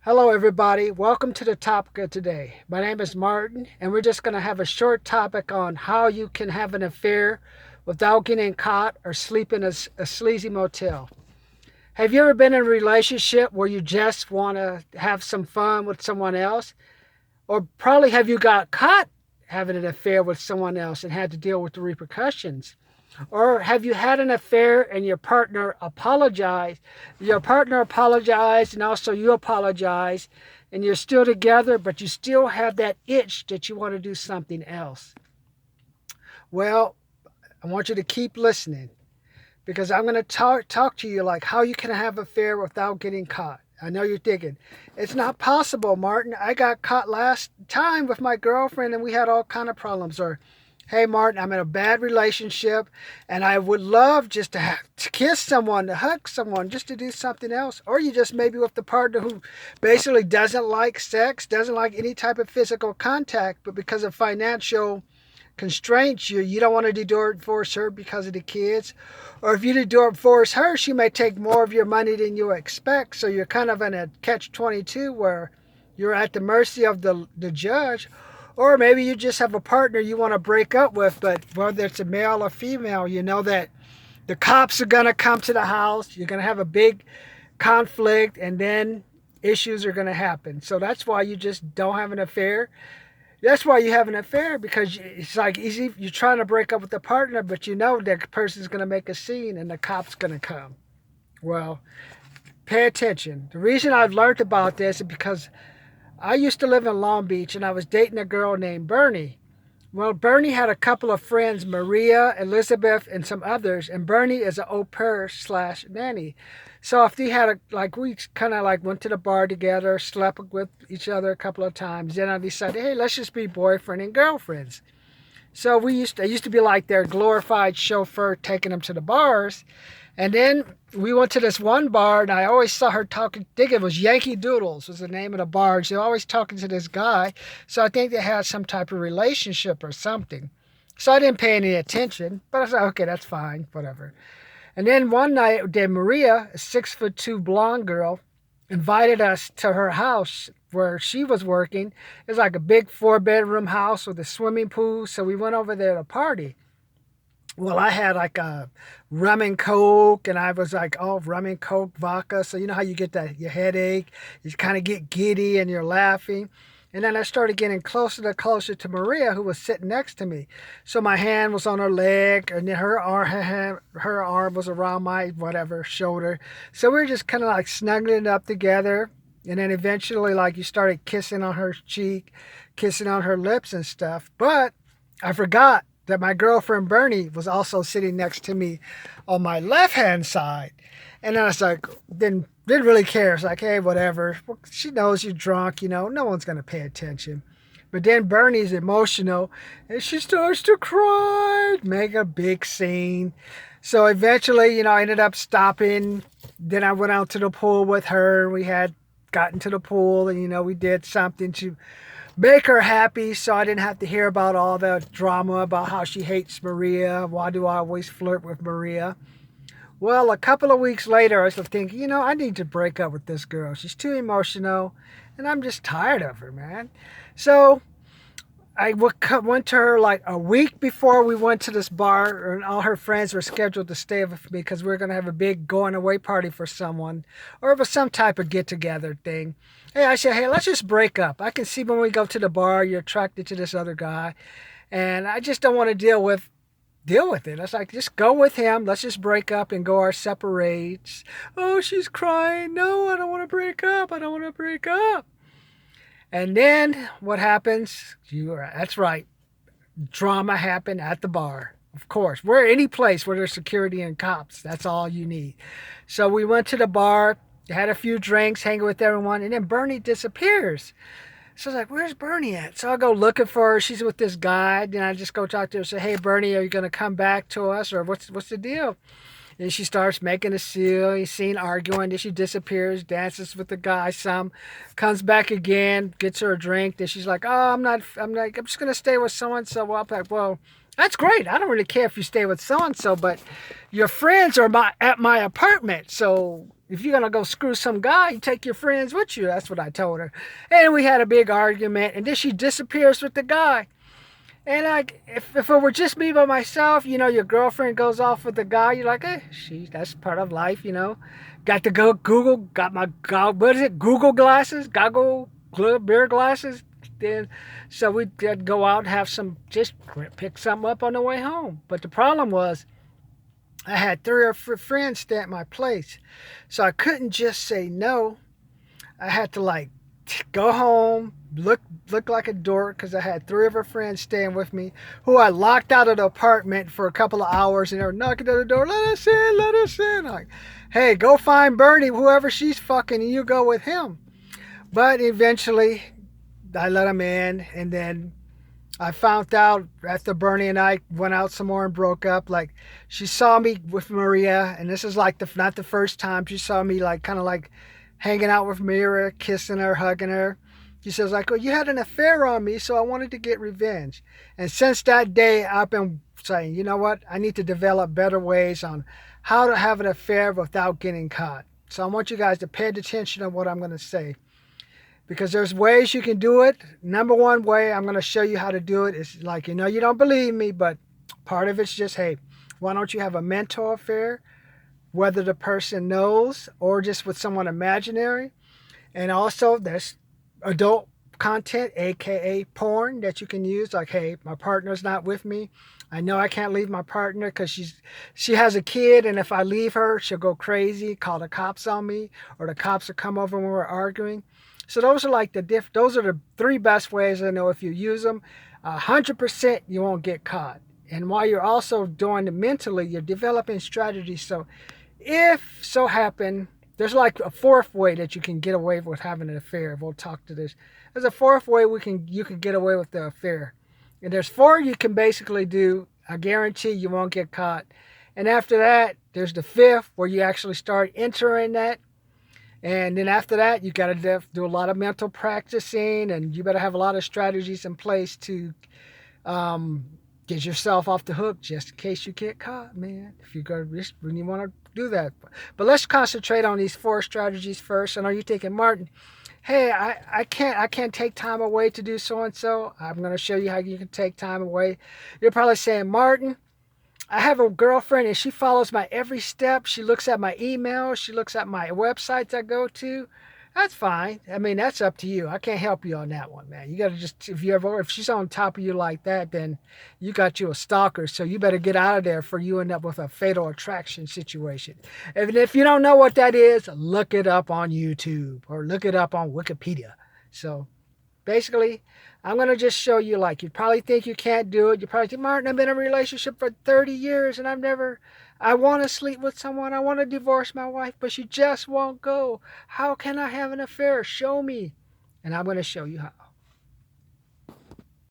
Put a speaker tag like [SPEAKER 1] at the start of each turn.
[SPEAKER 1] Hello, everybody. Welcome to the topic of today. My name is Martin, and we're just going to have a short topic on how you can have an affair without getting caught or sleep in a sleazy motel. Have you ever been in a relationship where you just want to have some fun with someone else? Or probably have you got caught having an affair with someone else and had to deal with the repercussions? Or have you had an affair and your partner apologized? Your partner apologized and also you apologize and you're still together, but you still have that itch that you want to do something else. Well, I want you to keep listening because I'm going to talk to you like how you can have an affair without getting caught. I know you're thinking, it's not possible, Martin. I got caught last time with my girlfriend and we had all kind of problems. Or, hey, Martin, I'm in a bad relationship and I would love just to kiss someone, to hug someone, just to do something else. Or you just maybe with the partner who basically doesn't like sex, doesn't like any type of physical contact, but because of financial constraints, you don't want to divorce her because of the kids. Or if you divorce her, she may take more of your money than you expect. So you're kind of in a catch-22 where you're at the mercy of the judge. Or maybe you just have a partner you want to break up with, but whether it's a male or female, you know that the cops are going to come to the house. You're going to have a big conflict, and then issues are going to happen. So that's why you just don't have an affair. That's why you have an affair, because it's like easy. You're trying to break up with the partner, but you know that person's going to make a scene and the cop's going to come. Well, pay attention. The reason I've learned about this is because I used to live in Long Beach and I was dating a girl named Bernie. Well, Bernie had a couple of friends, Maria, Elizabeth, and some others, and Bernie is an au pair slash nanny. So if they had we kind of like went to the bar together, slept with each other a couple of times, then I decided, hey, let's just be boyfriend and girlfriends. So I used to be like their glorified chauffeur taking them to the bars. And then we went to this one bar, and I always saw her talking. I think it was Yankee Doodles was the name of the bar. She was always talking to this guy. So I think they had some type of relationship or something. So I didn't pay any attention, but I was like, okay, that's fine, whatever. And then one night, then Maria, a 6'2" blonde girl, invited us to her house where she was working. It was like a big 4-bedroom house with a swimming pool. So we went over there to party. Well, I had like a rum and coke, and I was like, oh, rum and coke, vodka. So you know how you get that your headache, you kind of get giddy, and you're laughing. And then I started getting closer to Maria, who was sitting next to me. So my hand was on her leg, and then her arm was around my whatever shoulder. So we were just kind of like snuggling up together. And then eventually, like you started kissing on her cheek, kissing on her lips and stuff. But I forgot that my girlfriend Bernie was also sitting next to me on my left hand side. And then I was like, didn't really care. It's like, hey, whatever. Well, she knows you're drunk, no one's going to pay attention. But then Bernie's emotional and she starts to cry, make a big scene. So eventually, I ended up stopping. Then I went out to the pool with her. We had gotten to the pool and, we did something to make her happy, so I didn't have to hear about all the drama about how she hates Maria. Why do I always flirt with Maria? Well, a couple of weeks later, I was thinking, I need to break up with this girl. She's too emotional, and I'm just tired of her, man. So I went to her like a week before we went to this bar, and all her friends were scheduled to stay with me because we were going to have a big going away party for someone, or it was some type of get together thing. Hey, I said, hey, let's just break up. I can see when we go to the bar, you're attracted to this other guy, and I just don't want to deal with it. I was like, just go with him. Let's just break up and go our separate ways. Oh, she's crying. No, I don't want to break up. I don't want to break up. And then what happens? That's right. Drama happened at the bar. Of course, we're any place where there's security and cops. That's all you need. So we went to the bar, had a few drinks, hanging with everyone, and then Bernie disappears. So I was like, where's Bernie at? So I go looking for her. She's with this guy. Then I just go talk to her and say, hey, Bernie, are you going to come back to us? Or what's the deal? And she starts making a scene, arguing. Then she disappears, dances with the guy some, comes back again, gets her a drink. Then she's like, oh, I'm just going to stay with so-and-so. Well, I'm like, well, That's great. I don't really care if you stay with so and so, but your friends are at my apartment. So if you're gonna go screw some guy, you take your friends with you. That's what I told her. And we had a big argument, and then she disappears with the guy. And if it were just me by myself, your girlfriend goes off with the guy. You're like, that's part of life, Got to go Google. Got my what is it? Google glasses, goggle, beer glasses. Then, so we'd go out and have some, just pick something up on the way home. But the problem was, I had three or four friends stay at my place, so I couldn't just say no. I had to like go home, look like a dork because I had three of her friends staying with me, who I locked out of the apartment for a couple of hours, and they were knocking at the door, let us in, let us in. Like, hey, go find Bernie, whoever she's fucking, and you go with him. But eventually, I let him in, and then I found out after Bernie and I went out some more and broke up. Like, she saw me with Maria, and this is like not the first time she saw me, like, kind of like hanging out with Maria, kissing her, hugging her. She says, like, well, you had an affair on me, so I wanted to get revenge. And since that day, I've been saying, you know what? I need to develop better ways on how to have an affair without getting caught. So I want you guys to pay attention to what I'm going to say, because there's ways you can do it. Number one way I'm going to show you how to do it is, like, you don't believe me, but part of it's just, hey, why don't you have a mental affair, whether the person knows or just with someone imaginary. And also there's adult content, aka porn, that you can use. Like, hey, my partner's not with me. I know I can't leave my partner because she has a kid, and if I leave her, she'll go crazy, call the cops on me, or the cops will come over when we're arguing. So those are like those are the three best ways I know. If you use them, 100% you won't get caught. And while you're also doing it mentally, you're developing strategies. So if so happen, there's like a fourth way that you can get away with having an affair. We'll talk to this. There's a fourth way you can get away with the affair. And there's four you can basically do. I guarantee you won't get caught. And after that, there's the fifth where you actually start entering that. And then after that, you got to do a lot of mental practicing, and you better have a lot of strategies in place to get yourself off the hook just in case you get caught, man. If you go when you want to do that. But let's concentrate on these four strategies first. And are you thinking, Martin, hey, I can't take time away to do so and so? I'm going to show you how you can take time away. You're probably saying, Martin, I have a girlfriend and she follows my every step. She looks at my emails. She looks at my websites I go to. That's fine. I mean, that's up to you. I can't help you on that one, man. You got to just, if she's on top of you like that, then you got you a stalker. So you better get out of there before you end up with a fatal attraction situation. And if you don't know what that is, look it up on YouTube or look it up on Wikipedia. So basically, I'm going to just show you, like, you probably think you can't do it. You probably think, Martin, I've been in a relationship for 30 years and I want to sleep with someone. I want to divorce my wife, but she just won't go. How can I have an affair? Show me. And I'm going to show you how.